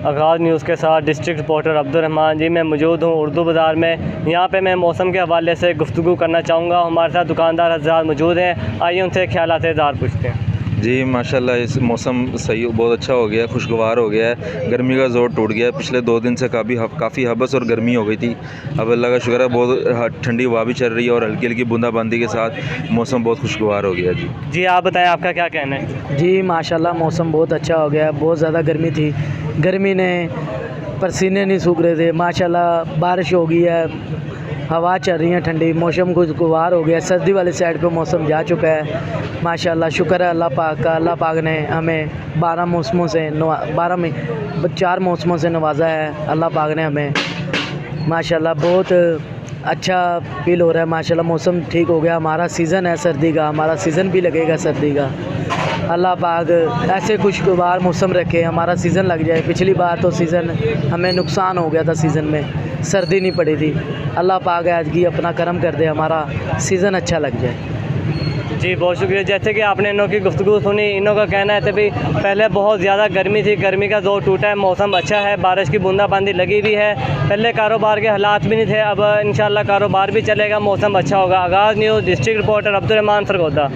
आगाज़ न्यूज़ के साथ डिस्ट्रिक्ट रिपोर्टर अब्दुर्रहमान जी। मैं मौजूद हूँ उर्दू बाज़ार में। यहाँ पे मैं मौसम के हवाले से गुफ्तगू करना चाहूँगा। हमारे साथ दुकानदार हज़रात मौजूद हैं, आइए उनसे ख्यालात इज़हार पूछते हैं। जी माशाल्लाह, इस मौसम सही बहुत अच्छा हो गया है, खुशगवार हो गया है। गर्मी का ज़ोर टूट गया है। पिछले 2 दिन से काफ़ी हबस और गर्मी हो गई थी। अब अल्लाह का शुक्र है, बहुत ठंडी हवा भी चल रही है और हल्की हल्की बूंदाबांदी के साथ मौसम बहुत खुशगवार हो गया है। जी आप बताएं, आपका क्या कहना है? जी माशाल्लाह, मौसम बहुत अच्छा हो गया है। बहुत ज़्यादा गर्मी थी, गर्मी ने पसीने नहीं सूख रहे थे। माशाल्लाह बारिश हो गई है, हवा चल रही है ठंडी, मौसम खुशगवार हो गया। सर्दी वाली साइड पे मौसम जा चुका है। माशाल्लाह शुक्र है अल्लाह पाक का। अल्लाह पाक ने हमें 4 मौसमों से नवाजा है। अल्लाह पाक ने हमें माशाल्लाह बहुत अच्छा फील हो रहा है। माशाल्लाह मौसम ठीक हो गया। हमारा सीज़न है सर्दी का, हमारा सीज़न भी लगेगा सर्दी का। अल्लाह पाक ऐसे खुशगवार मौसम रखे, हमारा सीज़न लग जाए। पिछली बार तो सीज़न हमें नुकसान हो गया था, सीज़न में सर्दी नहीं पड़ी थी। अल्लाह पाक आज की अपना करम कर दे, हमारा सीज़न अच्छा लग जाए। जी बहुत शुक्रिया। जैसे कि आपने इनों की गुफ्तगू सुनी, इनों का कहना है कि भाई पहले बहुत ज़्यादा गर्मी थी, गर्मी का ज़ोर टूटा है, मौसम अच्छा है, बारिश की बूंदाबांदी लगी हुई है। पहले कारोबार के हालात भी नहीं थे, अब इंशाल्लाह कारोबार भी चलेगा, मौसम अच्छा होगा। आगाज़ news district reporter Abdurrahman Sargodha.